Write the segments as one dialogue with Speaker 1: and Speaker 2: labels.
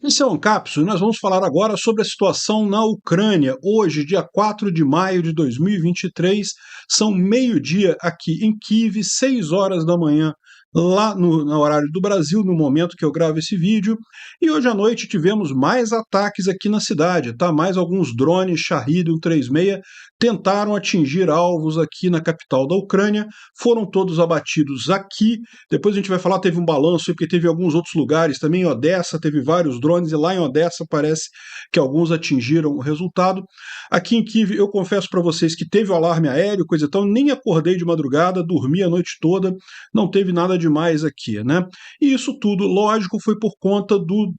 Speaker 1: Esse é o Ancapsu e nós vamos falar agora sobre a situação na Ucrânia. Hoje, dia 4 de maio de 2023, são meio-dia aqui em Kiev, 6 horas da manhã lá no horário do Brasil, no momento que eu gravo esse vídeo. E hoje à noite tivemos mais ataques aqui na cidade, tá? Mais alguns drones Shahed 136 tentaram atingir alvos aqui na capital da Ucrânia, foram todos abatidos aqui. Depois a gente vai falar, teve um balanço, porque teve alguns outros lugares também, em Odessa teve vários drones, e lá em Odessa parece que alguns atingiram o resultado. Aqui em Kiev, eu confesso para vocês que teve o alarme aéreo, coisa e tal, nem acordei de madrugada, dormi a noite toda, não teve nada demais aqui, né? E isso tudo, lógico, foi por conta do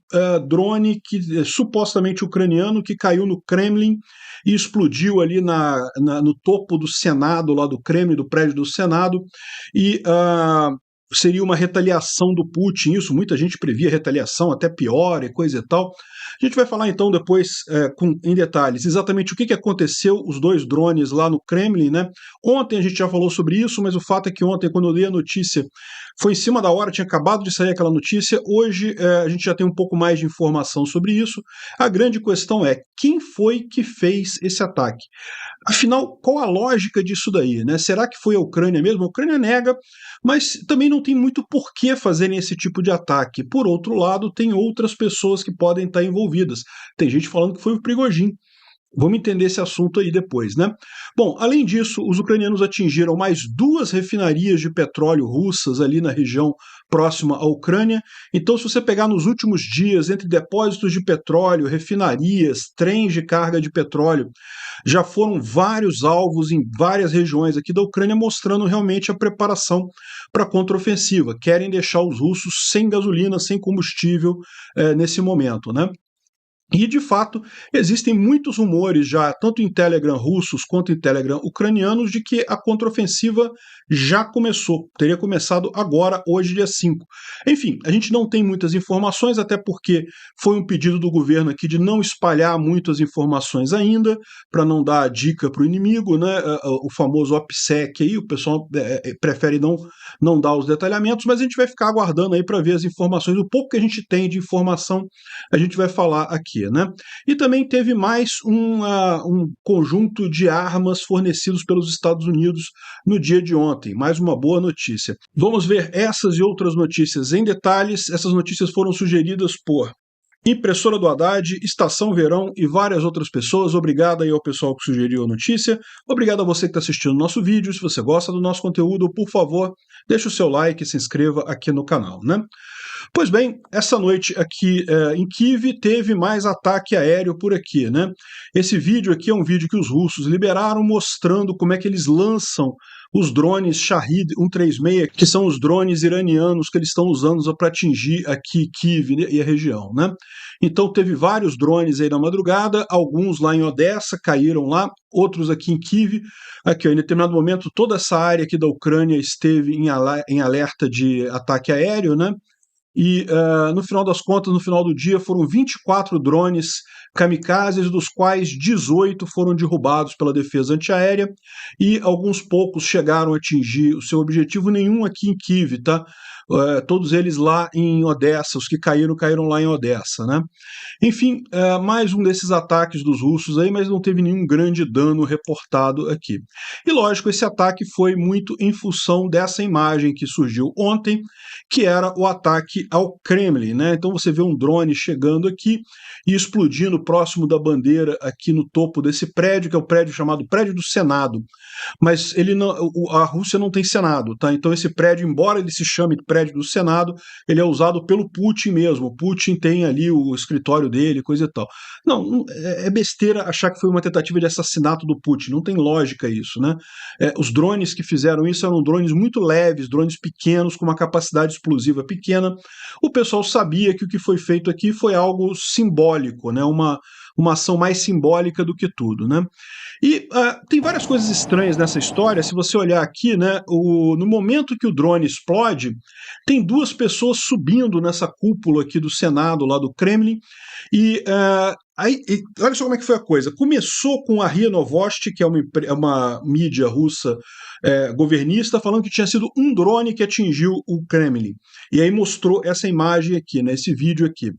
Speaker 1: drone que supostamente ucraniano que caiu no Kremlin e explodiu ali no topo do Senado, lá do Kremlin, do prédio do Senado, e seria uma retaliação do Putin, isso, muita gente previa retaliação, até pior e coisa e tal. A gente vai falar então depois em detalhes exatamente o que aconteceu, os dois drones lá no Kremlin, né? Ontem a gente já falou sobre isso, mas o fato é que ontem, quando eu li a notícia, foi em cima da hora, tinha acabado de sair aquela notícia. Hoje a gente já tem um pouco mais de informação sobre isso. A grande questão é, quem foi que fez esse ataque? Afinal, qual a lógica disso daí, né? Será que foi a Ucrânia mesmo? A Ucrânia nega, mas também não tem muito por que fazerem esse tipo de ataque. Por outro lado, tem outras pessoas que podem estar envolvidas. Tem gente falando que foi o Prigozhin. Vamos entender esse assunto aí depois, né? Bom, além disso, os ucranianos atingiram mais duas refinarias de petróleo russas ali na região próxima à Ucrânia. Então, se você pegar nos últimos dias, entre depósitos de petróleo, refinarias, trens de carga de petróleo, já foram vários alvos em várias regiões aqui da Ucrânia, mostrando realmente a preparação para a contraofensiva. Querem deixar os russos sem gasolina, sem combustível nesse momento, né? E, de fato, existem muitos rumores já, tanto em Telegram russos quanto em Telegram ucranianos, de que a contraofensiva já começou, teria começado agora, hoje, dia 5. Enfim, a gente não tem muitas informações, até porque foi um pedido do governo aqui de não espalhar muitas informações ainda, para não dar dica para o inimigo, né? O famoso OPSEC aí, o pessoal prefere não dar os detalhamentos, mas a gente vai ficar aguardando aí para ver as informações. O pouco que a gente tem de informação, a gente vai falar aqui. Né? E também teve mais um conjunto de armas fornecidos pelos Estados Unidos no dia de ontem. Mais uma boa notícia. Vamos ver essas e outras notícias em detalhes. Essas notícias foram sugeridas por Impressora do Haddad, Estação Verão e várias outras pessoas. Obrigado aí ao pessoal que sugeriu a notícia. Obrigado a você que está assistindo o nosso vídeo. Se você gosta do nosso conteúdo, por favor, deixe o seu like e se inscreva aqui no canal, né? Pois bem, essa noite aqui em Kiev teve mais ataque aéreo por aqui, né? Esse vídeo aqui é um vídeo que os russos liberaram mostrando como é que eles lançam os drones Shahed 136, que são os drones iranianos que eles estão usando para atingir aqui Kiev e a região, né? Então teve vários drones aí na madrugada, alguns lá em Odessa caíram lá, outros aqui em Kiev. Aqui, ó, em determinado momento, toda essa área aqui da Ucrânia esteve em alerta de ataque aéreo, né? E no final das contas, no final do dia, foram 24 drones kamikazes, dos quais 18 foram derrubados pela defesa antiaérea e alguns poucos chegaram a atingir o seu objetivo, nenhum aqui em Kiev, tá? Todos eles lá em Odessa, os que caíram lá em Odessa, né? Enfim, mais um desses ataques dos russos aí, mas não teve nenhum grande dano reportado aqui. E lógico, esse ataque foi muito em função dessa imagem que surgiu ontem, que era o ataque ao Kremlin, né? Então você vê um drone chegando aqui e explodindo próximo da bandeira aqui no topo desse prédio, que é o prédio chamado Prédio do Senado. Mas a Rússia não tem Senado, tá? Então esse prédio, embora ele se chame prédio do Senado, ele é usado pelo Putin mesmo. O Putin tem ali o escritório dele, coisa e tal. Não, é besteira achar que foi uma tentativa de assassinato do Putin, não tem lógica isso, né? Os drones que fizeram isso eram drones muito leves, drones pequenos, com uma capacidade explosiva pequena. O pessoal sabia que o que foi feito aqui foi algo simbólico, né? Uma ação mais simbólica do que tudo, né? E tem várias coisas estranhas nessa história. Se você olhar aqui, né, no momento que o drone explode, tem duas pessoas subindo nessa cúpula aqui do Senado, lá do Kremlin, e olha só como é que foi a coisa. Começou com a RIA Novosti, que é uma mídia russa governista, falando que tinha sido um drone que atingiu o Kremlin. E aí mostrou essa imagem aqui, né, esse vídeo aqui.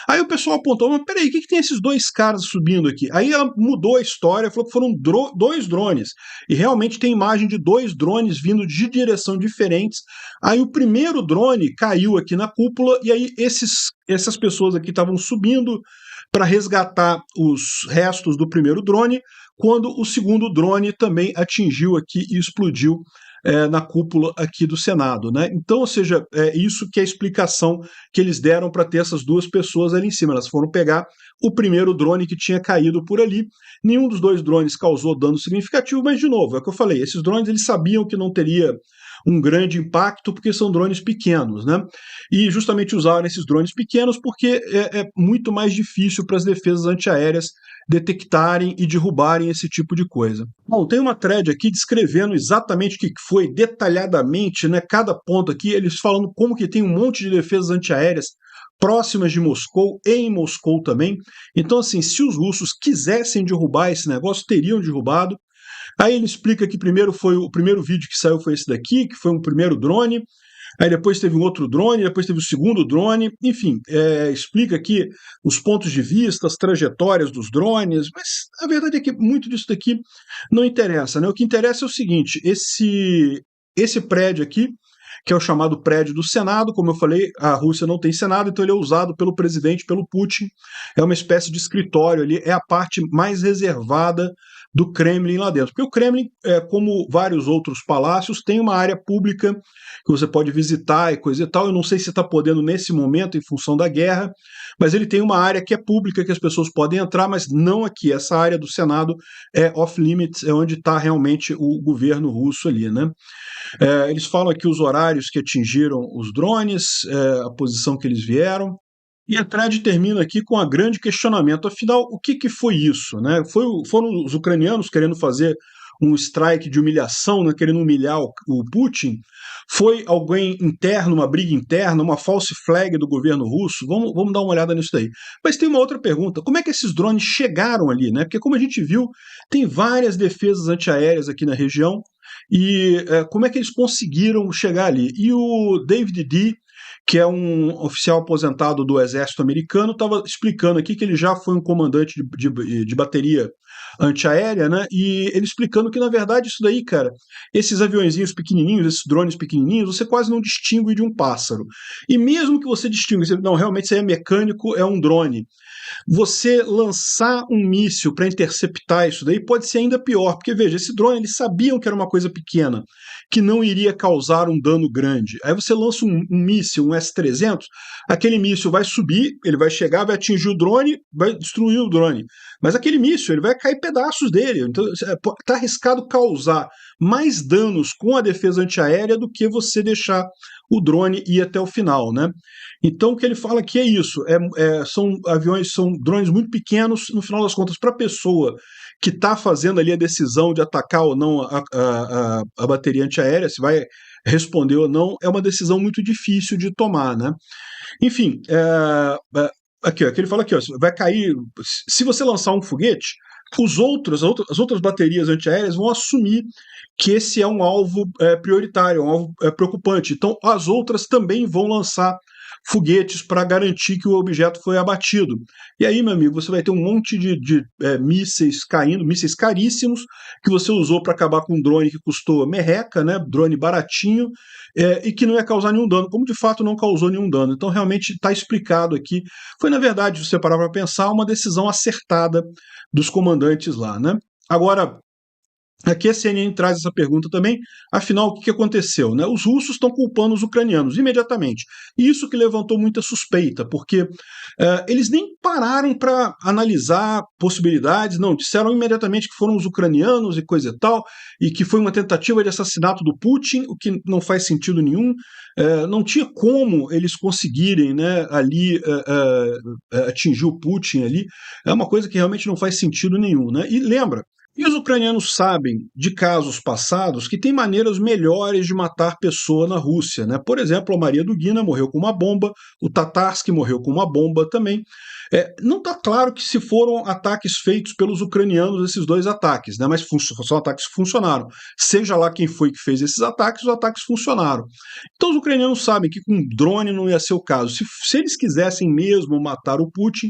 Speaker 1: Aí o pessoal apontou, mas peraí, o que tem esses dois caras subindo aqui? Aí ela mudou a história, falou que foram dois drones. E realmente tem imagem de dois drones vindo de direção diferentes. Aí o primeiro drone caiu aqui na cúpula, e aí essas pessoas aqui estavam subindo para resgatar os restos do primeiro drone, quando o segundo drone também atingiu aqui e explodiu na cúpula aqui do Senado, né? Então, ou seja, é isso que é a explicação que eles deram para ter essas duas pessoas ali em cima. Elas foram pegar o primeiro drone que tinha caído por ali. Nenhum dos dois drones causou dano significativo, mas, de novo, é o que eu falei, esses drones eles sabiam que não teria um grande impacto porque são drones pequenos, né? E justamente usaram esses drones pequenos porque é muito mais difícil para as defesas antiaéreas detectarem e derrubarem esse tipo de coisa. Bom, tem uma thread aqui descrevendo exatamente o que foi detalhadamente, né? Cada ponto aqui, eles falando como que tem um monte de defesas antiaéreas próximas de Moscou e em Moscou também. Então, assim, se os russos quisessem derrubar esse negócio, teriam derrubado. Aí ele explica que primeiro foi o primeiro vídeo que saiu foi esse daqui, que foi um primeiro drone. Aí depois teve um outro drone, depois teve o segundo drone, enfim, explica aqui os pontos de vista, as trajetórias dos drones, mas a verdade é que muito disso daqui não interessa, né? O que interessa é o seguinte, esse prédio aqui, que é o chamado prédio do Senado, como eu falei, a Rússia não tem Senado, então ele é usado pelo presidente, pelo Putin, é uma espécie de escritório ali, é a parte mais reservada do Kremlin lá dentro. Porque o Kremlin, como vários outros palácios, tem uma área pública que você pode visitar e coisa e tal. Eu não sei se está podendo nesse momento, em função da guerra, mas ele tem uma área que é pública, que as pessoas podem entrar, mas não aqui. Essa área do Senado é off-limits, é onde está realmente o governo russo ali, né? Eles falam aqui os horários que atingiram os drones, a posição que eles vieram. E a thread termina aqui com um grande questionamento. Afinal, o que foi isso? Né? Foram os ucranianos querendo fazer um strike de humilhação, né? Querendo humilhar o Putin? Foi alguém interno, uma briga interna, uma false flag do governo russo? Vamos dar uma olhada nisso daí. Mas tem uma outra pergunta. Como é que esses drones chegaram ali? Né? Porque, como a gente viu, tem várias defesas antiaéreas aqui na região. E como é que eles conseguiram chegar ali? E o David D., que é um oficial aposentado do exército americano, estava explicando aqui que ele já foi um comandante de bateria antiaérea, né? E ele explicando que, na verdade, isso daí, cara, esses aviõezinhos pequenininhos, esses drones pequenininhos, você quase não distingue de um pássaro. E mesmo que você distinga, não, realmente isso aí é mecânico, é um drone. Você lançar um míssil para interceptar isso daí pode ser ainda pior, porque veja, esse drone eles sabiam que era uma coisa pequena, que não iria causar um dano grande. Aí você lança um míssil, um S-300, aquele míssil vai subir, ele vai chegar, vai atingir o drone, vai destruir o drone. Mas aquele míssil, ele vai cair pedaços dele. Então está arriscado causar mais danos com a defesa antiaérea do que você deixar o drone ir até o final, né? Então o que ele fala aqui é isso, são aviões, são drones muito pequenos, no final das contas, para a pessoa que está fazendo ali a decisão de atacar ou não a bateria antiaérea, se vai responder ou não, é uma decisão muito difícil de tomar, né? Enfim, aqui ele fala aqui, ó, vai cair, se você lançar um foguete, as outras baterias antiaéreas vão assumir que esse é um alvo prioritário, um alvo preocupante. Então, as outras também vão lançar foguetes para garantir que o objeto foi abatido. E aí, meu amigo, você vai ter um monte de mísseis caindo, mísseis caríssimos, que você usou para acabar com um drone que custou merreca, né? Drone baratinho, e que não ia causar nenhum dano, como de fato não causou nenhum dano. Então, realmente está explicado aqui. Foi, na verdade, se você parar para pensar, uma decisão acertada dos comandantes lá, né? Agora, aqui a CNN traz essa pergunta também, afinal, o que aconteceu? Né? Os russos estão culpando os ucranianos imediatamente. E isso que levantou muita suspeita, porque eles nem pararam para analisar possibilidades, não, disseram imediatamente que foram os ucranianos e coisa e tal, e que foi uma tentativa de assassinato do Putin, o que não faz sentido nenhum. Não tinha como eles conseguirem, né, ali atingir o Putin ali. É uma coisa que realmente não faz sentido nenhum. Né? E lembra, E os ucranianos sabem de casos passados que tem maneiras melhores de matar pessoa na Rússia, né? Por exemplo, a Maria Dugina morreu com uma bomba, o Tatarsky morreu com uma bomba também. Não está claro que se foram ataques feitos pelos ucranianos, esses dois ataques, né? Mas são ataques que funcionaram. Seja lá quem foi que fez esses ataques, os ataques funcionaram. Então os ucranianos sabem que com drone não ia ser o caso. Se eles quisessem mesmo matar o Putin,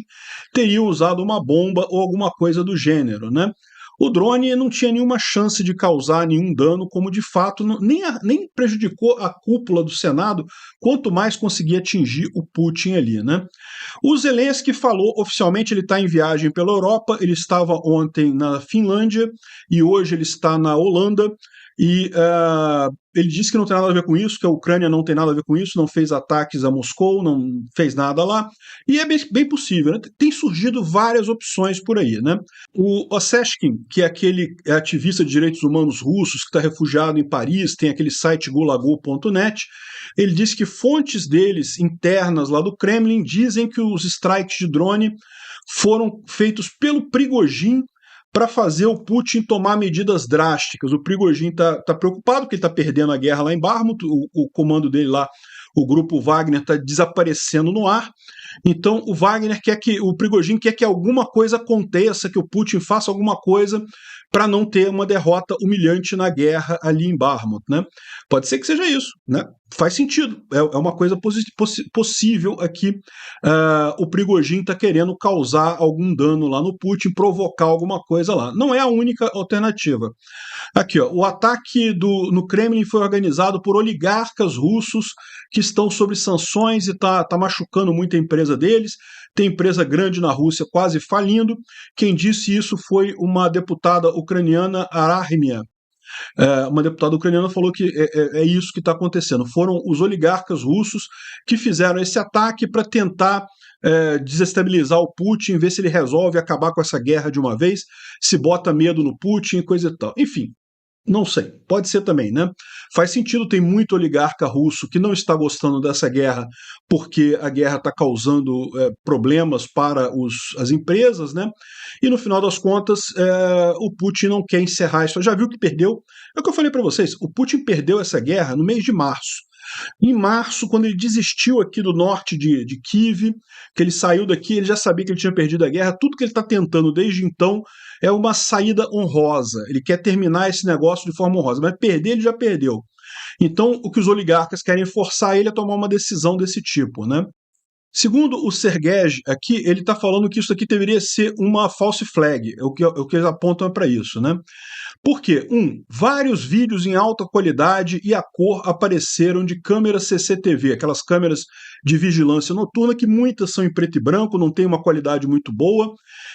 Speaker 1: teriam usado uma bomba ou alguma coisa do gênero, né? O drone não tinha nenhuma chance de causar nenhum dano, como de fato nem prejudicou a cúpula do Senado, quanto mais conseguia atingir o Putin ali, né? O Zelensky falou oficialmente, ele está em viagem pela Europa, ele estava ontem na Finlândia e hoje ele está na Holanda. E ele disse que não tem nada a ver com isso, que a Ucrânia não tem nada a ver com isso, não fez ataques a Moscou, não fez nada lá. E é bem possível, né? Tem surgido várias opções por aí, né? O Osechkin, que é aquele ativista de direitos humanos russos que está refugiado em Paris, tem aquele site gulagu.net, ele disse que fontes deles internas lá do Kremlin dizem que os strikes de drone foram feitos pelo Prigozhin para fazer o Putin tomar medidas drásticas. O Prigozhin está preocupado porque ele está perdendo a guerra lá em Bakhmut, o comando dele lá, o grupo Wagner, está desaparecendo no ar. Então o Prigozhin quer que alguma coisa aconteça, que o Putin faça alguma coisa para não ter uma derrota humilhante na guerra ali em Bakhmut, né? Pode ser que seja isso, né? Faz sentido, é uma coisa possível aqui. O Prigozhin está querendo causar algum dano lá no Putin, provocar alguma coisa lá. Não é a única alternativa. Aqui, ó, o ataque no Kremlin foi organizado por oligarcas russos que estão sob sanções e está machucando muito a empresa deles. Tem empresa grande na Rússia quase falindo. Quem disse isso foi uma deputada ucraniana, Arahmia. Uma deputada ucraniana falou que é isso que está acontecendo. Foram os oligarcas russos que fizeram esse ataque para tentar desestabilizar o Putin, ver se ele resolve acabar com essa guerra de uma vez, se bota medo no Putin, coisa e tal. Enfim, não sei, pode ser também, né? Faz sentido, tem muito oligarca russo que não está gostando dessa guerra porque a guerra está causando problemas para as empresas, né? E no final das contas, o Putin não quer encerrar isso. Já viu que perdeu? É o que eu falei para vocês, o Putin perdeu essa guerra no mês de março. Em março, quando ele desistiu aqui do norte de Kiev, que ele saiu daqui, ele já sabia que ele tinha perdido a guerra. Tudo que ele está tentando desde então é uma saída honrosa. Ele quer terminar esse negócio de forma honrosa, mas perder ele já perdeu. Então, o que os oligarcas querem é forçar ele a tomar uma decisão desse tipo, né? Segundo o Sergej, aqui, ele está falando que isso aqui deveria ser uma false flag, o que eles apontam para isso, né? Por quê? Vários vídeos em alta qualidade e a cor apareceram de câmeras CCTV, aquelas câmeras de vigilância noturna, que muitas são em preto e branco, não tem uma qualidade muito boa.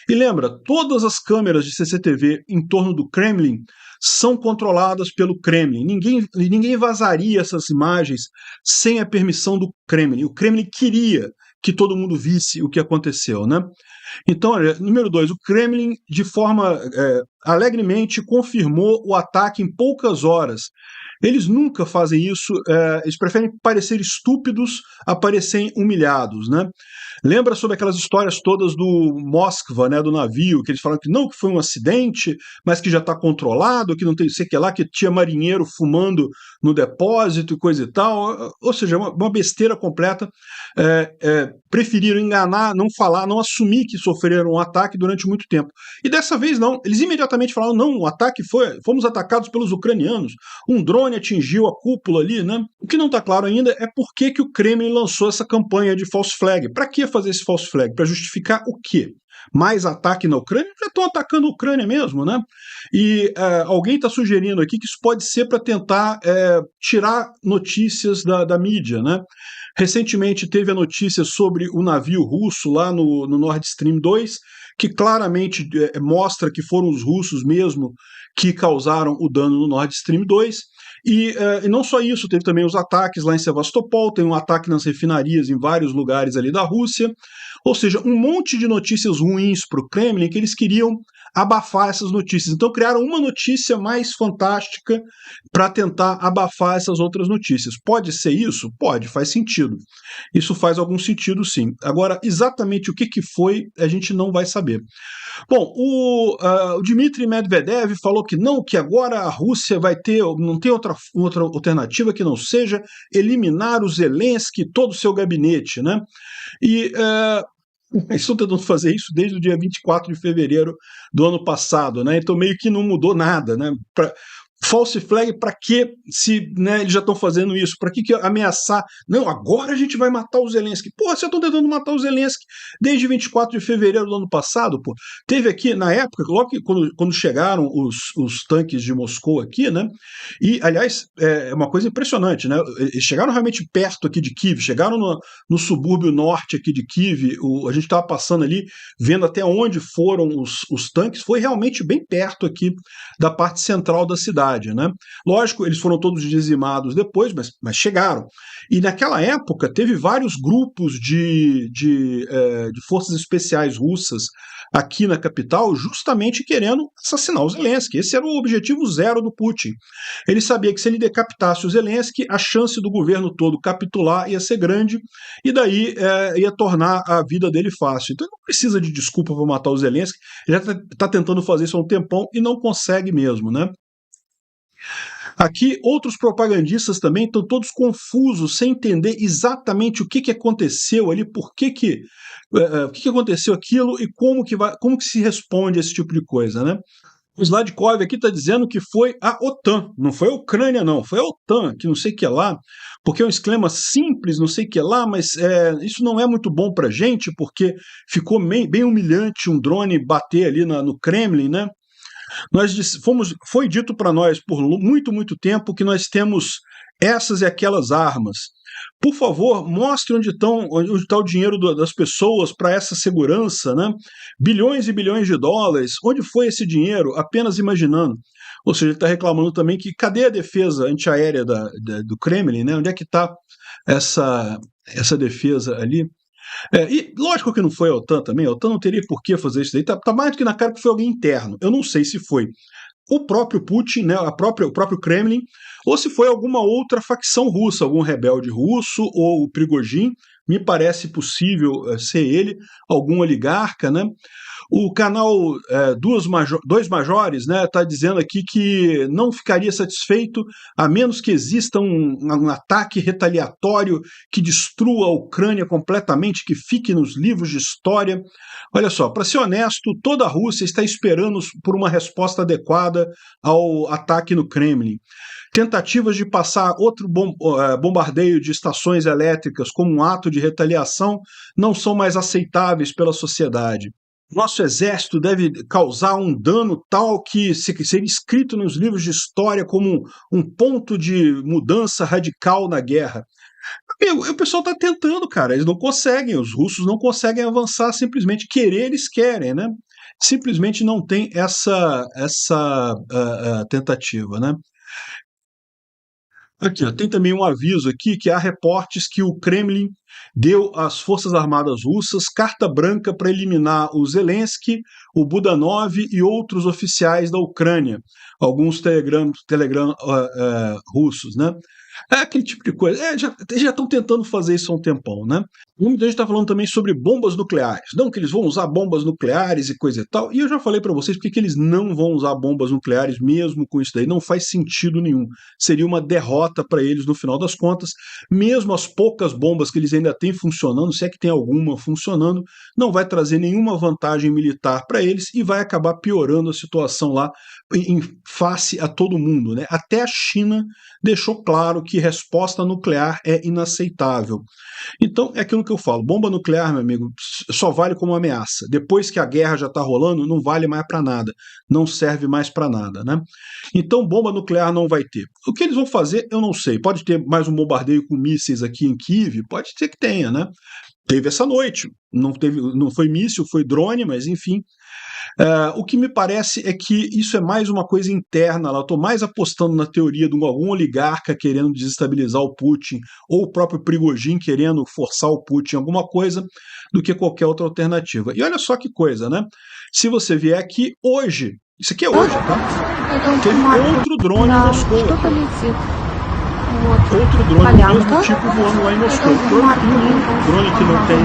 Speaker 1: E lembra, todas as câmeras de CCTV em torno do Kremlin são controladas pelo Kremlin. Ninguém vazaria essas imagens sem a permissão do Kremlin. O Kremlin queria que todo mundo visse o que aconteceu, né? Então, número 2, o Kremlin, de forma alegremente, confirmou o ataque em poucas horas. Eles nunca fazem isso, eles preferem parecer estúpidos a parecerem humilhados, né? Lembra sobre aquelas histórias todas do Moskva, né, do navio, que eles falam que não, que foi um acidente, mas que já está controlado, que não tem sei que lá, que tinha marinheiro fumando no depósito e coisa e tal, ou seja, uma besteira completa. Preferiram enganar, não falar, não assumir que sofreram um ataque durante muito tempo. E dessa vez não, eles imediatamente falaram, não, o ataque fomos atacados pelos ucranianos, um drone atingiu a cúpula ali, né? O que não está claro ainda é por que o Kremlin lançou essa campanha de false flag. Para que fazer esse false flag? Para justificar o quê? Mais ataque na Ucrânia? Já estão atacando a Ucrânia mesmo, né? E alguém está sugerindo aqui que isso pode ser para tentar tirar notícias da mídia, né? Recentemente teve a notícia sobre o navio russo lá no Nord Stream 2, que claramente mostra que foram os russos mesmo que causaram o dano no Nord Stream 2. E não só isso, teve também os ataques lá em Sevastopol, tem um ataque nas refinarias em vários lugares ali da Rússia. Ou seja, um monte de notícias ruins para o Kremlin que eles queriam abafar essas notícias. Então criaram uma notícia mais fantástica para tentar abafar essas outras notícias. Pode ser isso? Pode, faz sentido. Isso faz algum sentido, sim. Agora, exatamente o que foi, a gente não vai saber. Bom, o Dmitry Medvedev falou que não, que agora a Rússia vai ter, não tem outra alternativa que não seja eliminar o Zelensky e todo o seu gabinete, né? E eles estão tentando fazer isso desde o dia 24 de fevereiro do ano passado, né? Então meio que não mudou nada, né? False flag, para que se, né, eles já estão fazendo isso? Para que ameaçar? Não, agora a gente vai matar o Zelensky. Pô, vocês estão tentando matar o Zelensky desde 24 de fevereiro do ano passado, pô. Teve aqui, na época, logo que quando chegaram os tanques de Moscou aqui, né? E, aliás, é uma coisa impressionante, né? Eles chegaram realmente perto aqui de Kiev, chegaram no subúrbio norte aqui de Kiev, a gente estava passando ali, vendo até onde foram os tanques, foi realmente bem perto aqui da parte central da cidade. Né? Lógico, eles foram todos dizimados depois, mas chegaram. E naquela época teve vários grupos de forças especiais russas aqui na capital, justamente querendo assassinar o Zelensky. Esse era o objetivo zero do Putin. Ele sabia que se ele decapitasse o Zelensky, a chance do governo todo capitular ia ser grande, e daí ia tornar a vida dele fácil. Então ele não precisa de desculpa para matar o Zelensky, ele já está tentando fazer isso há um tempão e não consegue mesmo, né? Aqui, outros propagandistas também estão todos confusos, sem entender exatamente o que aconteceu ali, o que aconteceu aquilo e como que se responde a esse tipo de coisa, né? O Sladkov aqui está dizendo que foi a OTAN, não foi a Ucrânia, não, foi a OTAN, que não sei o que lá, porque é um esquema simples, não sei o que lá, mas isso não é muito bom para a gente, porque ficou bem humilhante um drone bater ali no Kremlin, né? Foi dito para nós por muito tempo que nós temos essas e aquelas armas. Por favor, mostre onde está o dinheiro das pessoas para essa segurança, né? Bilhões e bilhões de dólares. Onde foi esse dinheiro? Apenas imaginando. Ou seja, ele está reclamando também que cadê a defesa antiaérea do Kremlin, né? Onde é que está essa defesa ali? E lógico que não foi a OTAN também, a OTAN não teria por que fazer isso daí, tá mais do que na cara que foi alguém interno. Eu não sei se foi o próprio Putin, né, o próprio Kremlin, ou se foi alguma outra facção russa, algum rebelde russo ou o Prigozhin, me parece possível ser ele, algum oligarca, né? O canal Dois Majores está dizendo aqui que não ficaria satisfeito a menos que exista um ataque retaliatório que destrua a Ucrânia completamente, que fique nos livros de história. Olha só, para ser honesto, toda a Rússia está esperando por uma resposta adequada ao ataque no Kremlin. Tentativas de passar outro bombardeio de estações elétricas como um ato de retaliação não são mais aceitáveis pela sociedade. Nosso exército deve causar um dano tal que seria escrito nos livros de história como um ponto de mudança radical na guerra. O pessoal está tentando, cara, eles não conseguem, os russos não conseguem avançar, simplesmente querer eles querem, né? Simplesmente não tem essa tentativa, né? Aqui, ó, tem também um aviso aqui que há reportes que o Kremlin deu às Forças Armadas Russas carta branca para eliminar o Zelensky, o Budanov e outros oficiais da Ucrânia, alguns Telegram russos, né? É aquele tipo de coisa. Já estão tentando fazer isso há um tempão, né? Muita gente está falando também sobre bombas nucleares. Não, que eles vão usar bombas nucleares e coisa e tal. E eu já falei para vocês porque que eles não vão usar bombas nucleares mesmo com isso daí. Não faz sentido nenhum. Seria uma derrota para eles no final das contas. Mesmo as poucas bombas que eles ainda têm funcionando, se é que tem alguma funcionando, não vai trazer nenhuma vantagem militar para eles e vai acabar piorando a situação lá em face a todo mundo, né? Até a China deixou claro que resposta nuclear é inaceitável. Então, é aquilo que eu falo, bomba nuclear, meu amigo, só vale como ameaça. Depois que a guerra já está rolando, não vale mais para nada, não serve mais para nada, né? Então, bomba nuclear não vai ter. O que eles vão fazer, eu não sei. Pode ter mais um bombardeio com mísseis aqui em Kiev? Pode ser que tenha, né? Teve essa noite, não foi míssil, foi drone, mas enfim. O que me parece é que isso é mais uma coisa interna lá. Eu estou mais apostando na teoria de algum oligarca querendo desestabilizar o Putin, ou o próprio Prigozhin querendo forçar o Putin em alguma coisa, do que qualquer outra alternativa. E olha só que coisa, né? Se você vier aqui hoje, isso aqui é hoje, tá? Teve outro drone em Moscou. Outro drone do mesmo tipo voando lá em Moscou. Drone que não tem,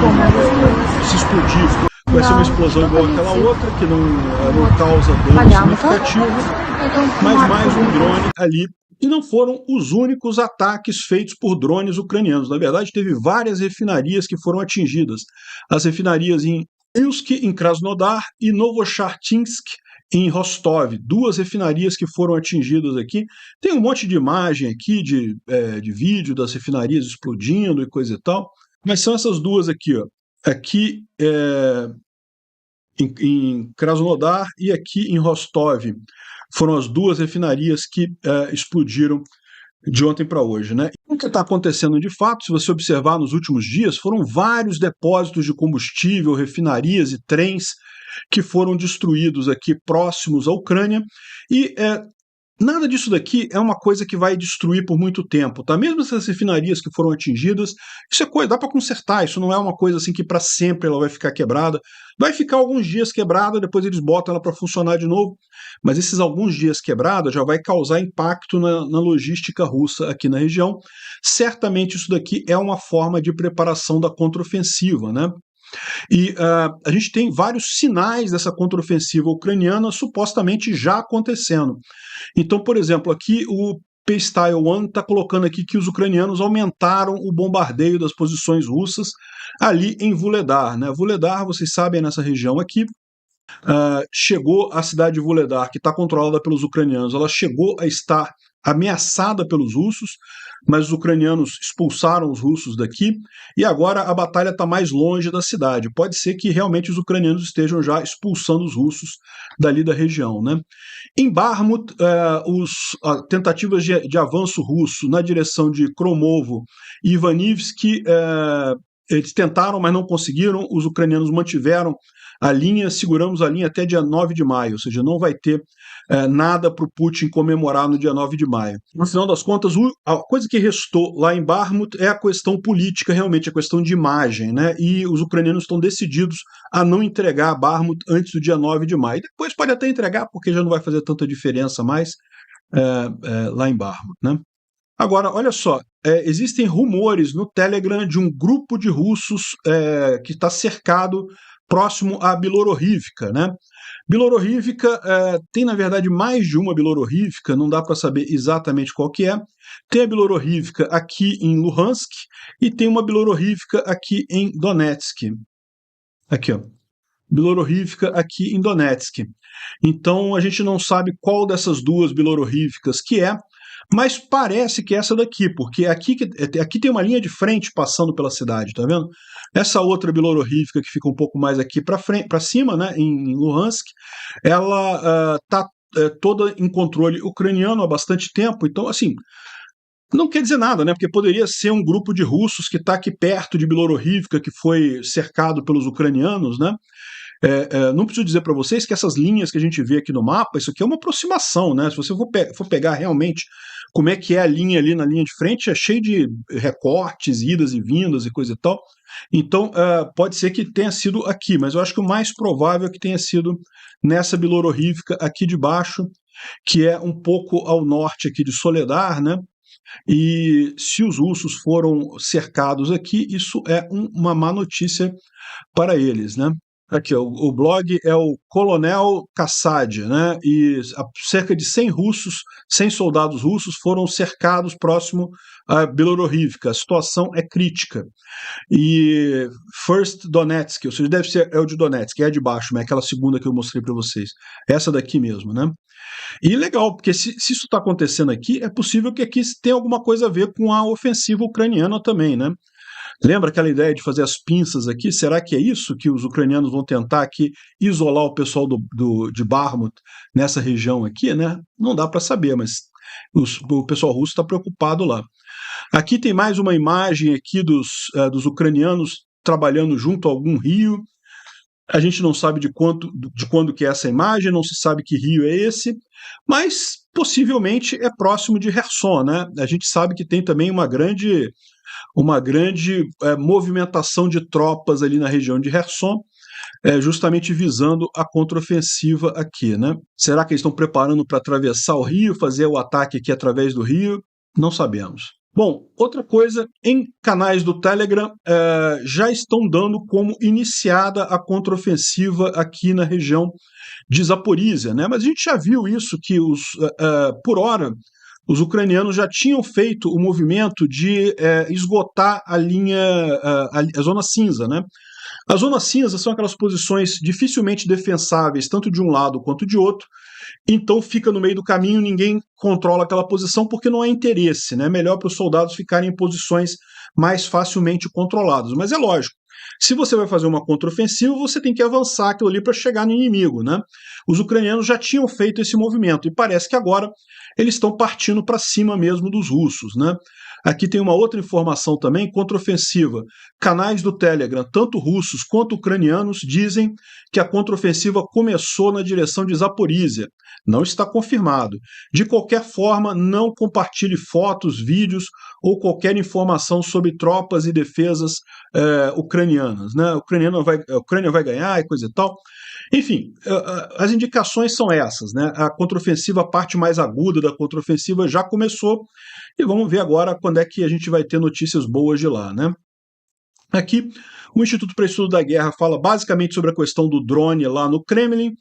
Speaker 1: se explodir, vai ser uma explosão igual aquela outra, que não causa dano significativo, mas mais um drone ali. E não foram os únicos ataques feitos por drones ucranianos. Na verdade, teve várias refinarias que foram atingidas. As refinarias em Ilsk, em Krasnodar, e Novochartinsk, em Rostov, 2 refinarias que foram atingidas aqui. Tem um monte de imagem aqui, de vídeo das refinarias explodindo e coisa e tal, mas são essas duas aqui, ó. Aqui em Krasnodar e aqui em Rostov. Foram as 2 refinarias que explodiram de ontem para hoje, né? O que está acontecendo de fato, se você observar nos últimos dias, foram vários depósitos de combustível, refinarias e trens que foram destruídos aqui próximos à Ucrânia, e nada disso daqui é uma coisa que vai destruir por muito tempo, tá? Mesmo essas refinarias que foram atingidas, isso é coisa, dá para consertar, isso não é uma coisa assim que para sempre ela vai ficar quebrada. Vai ficar alguns dias quebrada, depois eles botam ela para funcionar de novo, mas esses alguns dias quebrada já vai causar impacto na logística russa aqui na região. Certamente isso daqui é uma forma de preparação da contraofensiva, né? E a gente tem vários sinais dessa contraofensiva ucraniana supostamente já acontecendo. Então, por exemplo, aqui o P-Style One está colocando aqui que os ucranianos aumentaram o bombardeio das posições russas ali em Vuhledar, né? Vuhledar, vocês sabem, é nessa região aqui. Chegou a cidade de Vuhledar, que está controlada pelos ucranianos, ela chegou a estar ameaçada pelos russos, mas os ucranianos expulsaram os russos daqui, e agora a batalha está mais longe da cidade. Pode ser que realmente os ucranianos estejam já expulsando os russos dali da região, né? Em Bakhmut, tentativas de avanço russo na direção de Kromovo e Ivanivsk, eles tentaram, mas não conseguiram, os ucranianos mantiveram a linha, seguramos a linha até dia 9 de maio, ou seja, não vai ter nada para o Putin comemorar no dia 9 de maio. No final das contas, a coisa que restou lá em Bakhmut é a questão política, realmente, a questão de imagem, né? E os ucranianos estão decididos a não entregar Bakhmut antes do dia 9 de maio. Depois pode até entregar, porque já não vai fazer tanta diferença mais lá em Bakhmut, né? Agora, olha só, existem rumores no Telegram de um grupo de russos que está cercado próximo a Bilororivka, né? Bilororivka tem, na verdade, mais de uma Bilororivka, não dá para saber exatamente qual que é. Tem a Bilororivka aqui em Luhansk e tem uma Bilororivka aqui em Donetsk. Aqui, ó. Bilororivka aqui em Donetsk. Então, a gente não sabe qual dessas 2 Bilororivkas que é, mas parece que é essa daqui, porque aqui tem uma linha de frente passando pela cidade, tá vendo? Essa outra Bilororivka que fica um pouco mais aqui para cima, né, em Luhansk, ela está toda em controle ucraniano há bastante tempo, então, assim, não quer dizer nada, né? Porque poderia ser um grupo de russos que está aqui perto de Bilororivka, que foi cercado pelos ucranianos, né? Não preciso dizer para vocês que essas linhas que a gente vê aqui no mapa, isso aqui é uma aproximação, né? Se você for pegar realmente como é que é a linha ali na linha de frente, é cheio de recortes, idas e vindas e coisa e tal. Então, pode ser que tenha sido aqui, mas eu acho que o mais provável é que tenha sido nessa Bilororivka aqui de baixo, que é um pouco ao norte aqui de Soledar, né? E se os russos foram cercados aqui, isso é uma má notícia para eles, né? Aqui, ó, o blog é o Coronel Kassad, né? E cerca de 100 soldados russos foram cercados próximo a Bilororivka. A situação é crítica. E First Donetsk, ou seja, deve ser o de Donetsk, é a de baixo, mas é aquela segunda que eu mostrei para vocês. Essa daqui mesmo, né? E legal, porque se isso está acontecendo aqui, é possível que aqui tenha alguma coisa a ver com a ofensiva ucraniana também, né? Lembra aquela ideia de fazer as pinças aqui? Será que é isso que os ucranianos vão tentar aqui isolar o pessoal de Bakhmut nessa região aqui, né? Não dá para saber, mas o pessoal russo está preocupado lá. Aqui tem mais uma imagem aqui dos ucranianos trabalhando junto a algum rio. A gente não sabe de quando que é essa imagem, não se sabe que rio é esse, mas possivelmente é próximo de Kherson, né? A gente sabe que tem também uma grande movimentação de tropas ali na região de Kherson, justamente visando a contraofensiva aqui, né? Será que eles estão preparando para atravessar o rio, fazer o ataque aqui através do rio? Não sabemos. Bom, outra coisa, em canais do Telegram já estão dando como iniciada a contraofensiva aqui na região de Zaporizhia, né? Mas a gente já viu isso, que por hora os ucranianos já tinham feito o movimento de esgotar a linha, a zona cinza, né? As zonas cinzas são aquelas posições dificilmente defensáveis, tanto de um lado quanto de outro, então fica no meio do caminho, ninguém controla aquela posição porque não há interesse, né? É melhor para os soldados ficarem em posições mais facilmente controladas. Mas é lógico, se você vai fazer uma contraofensiva, você tem que avançar aquilo ali para chegar no inimigo, né? Os ucranianos já tinham feito esse movimento e parece que agora eles estão partindo para cima mesmo dos russos, né? Aqui tem uma outra informação também, contraofensiva. Canais do Telegram, tanto russos quanto ucranianos, dizem que a contraofensiva começou na direção de Zaporizhia. Não está confirmado. De qualquer forma, não compartilhe fotos, vídeos ou qualquer informação sobre tropas e defesas ucranianas, né? A Ucrânia vai ganhar e coisa e tal. Enfim, as indicações são essas, né? A contraofensiva, a parte mais aguda da contraofensiva já começou e vamos ver agora quando é que a gente vai ter notícias boas de lá, né? Aqui, o Instituto para Estudo da Guerra fala basicamente sobre a questão do drone lá no Kremlin,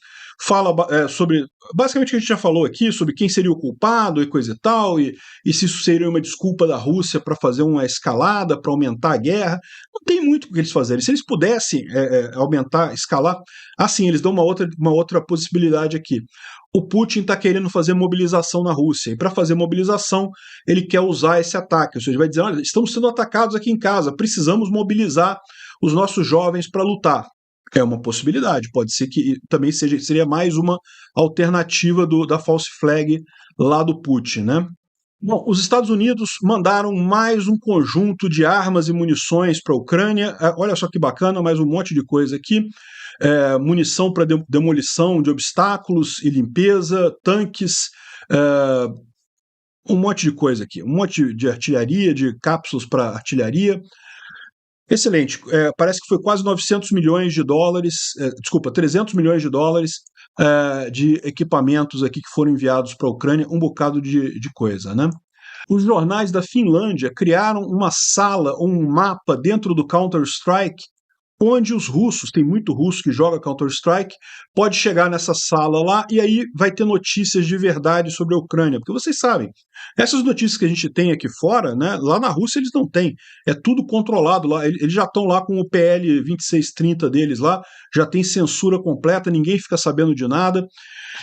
Speaker 1: fala sobre, basicamente o que a gente já falou aqui, sobre quem seria o culpado e coisa e tal, e se isso seria uma desculpa da Rússia para fazer uma escalada, para aumentar a guerra. Não tem muito o que eles fazerem. Se eles pudessem aumentar, escalar, assim, eles dão uma outra possibilidade aqui. O Putin está querendo fazer mobilização na Rússia, e para fazer mobilização, ele quer usar esse ataque. Ou seja, ele vai dizer, olha, estamos sendo atacados aqui em casa, precisamos mobilizar os nossos jovens para lutar. É uma possibilidade, pode ser que também seria mais uma alternativa da false flag lá do Putin, né? Bom, os Estados Unidos mandaram mais um conjunto de armas e munições para a Ucrânia. Olha só que bacana, mais um monte de coisa aqui. Munição para demolição de obstáculos e limpeza, tanques, um monte de coisa aqui, um monte de artilharia, de cápsulas para artilharia. Excelente, parece que foi quase 900 milhões de dólares, 300 milhões de dólares de equipamentos aqui que foram enviados para a Ucrânia, um bocado de coisa, né? Os jornais da Finlândia criaram uma sala, um mapa dentro do Counter-Strike, onde os russos, tem muito russo que joga Counter-Strike, pode chegar nessa sala lá e aí vai ter notícias de verdade sobre a Ucrânia, porque vocês sabem, essas notícias que a gente tem aqui fora, né, lá na Rússia eles não têm, é tudo controlado lá, eles já estão lá com o PL 2630 deles lá, já tem censura completa, ninguém fica sabendo de nada.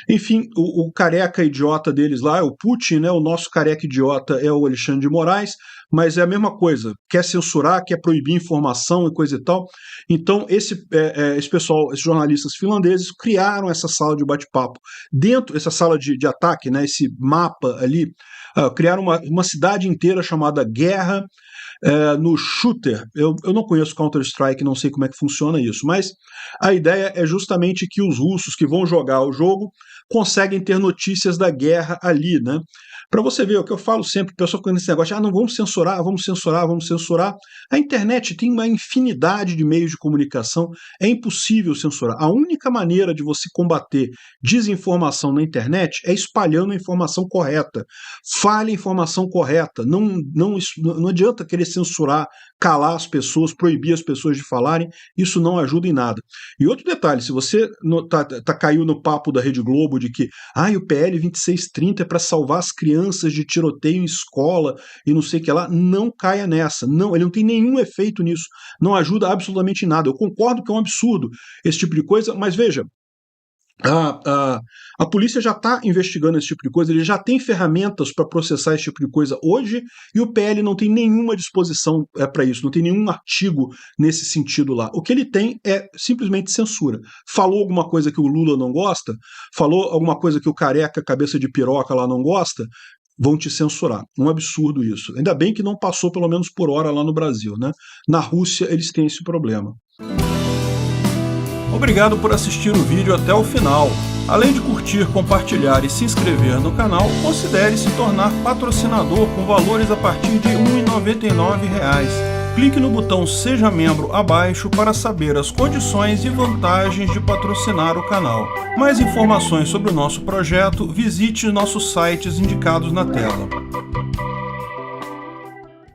Speaker 1: Enfim, o careca idiota deles lá é o Putin, né? O nosso careca idiota é o Alexandre de Moraes, mas é a mesma coisa, quer censurar, quer proibir informação e coisa e tal. Então, esse pessoal, esses jornalistas finlandeses, criaram essa sala de bate-papo. Dentro, essa sala de ataque, né, esse mapa ali, criaram uma cidade inteira chamada Guerra no Shooter. Eu não conheço Counter-Strike, não sei como é que funciona isso, mas a ideia é justamente que os russos que vão jogar o jogo conseguem ter notícias da guerra ali, né? Para você ver, o que eu falo sempre, o pessoal fica nesse negócio, não, vamos censurar, vamos censurar, vamos censurar. A internet tem uma infinidade de meios de comunicação, é impossível censurar. A única maneira de você combater desinformação na internet é espalhando a informação correta. Fale a informação correta, não adianta querer censurar, calar as pessoas, proibir as pessoas de falarem, isso não ajuda em nada. E outro detalhe, se você caiu no papo da Rede Globo de que o PL 2630 é para salvar as crianças de tiroteio em escola e não sei o que lá, não caia nessa. Não, ele não tem nenhum efeito nisso, não ajuda absolutamente em nada. Eu concordo que é um absurdo esse tipo de coisa, mas veja, a polícia já está investigando esse tipo de coisa, ele já tem ferramentas para processar esse tipo de coisa hoje e o PL não tem nenhuma disposição para isso, não tem nenhum artigo nesse sentido lá. O que ele tem é simplesmente censura. Falou alguma coisa que o Lula não gosta, falou alguma coisa que o careca, cabeça de piroca lá não gosta, vão te censurar. Um absurdo isso. Ainda bem que não passou pelo menos por hora lá no Brasil, né? Na Rússia eles têm esse problema. Obrigado por assistir o vídeo até o final. Além de curtir, compartilhar e se inscrever no canal, considere se tornar patrocinador com valores a partir de R$ 1,99. Clique no botão Seja Membro abaixo para saber as condições e vantagens de patrocinar o canal. Mais informações sobre o nosso projeto, visite nossos sites indicados na tela.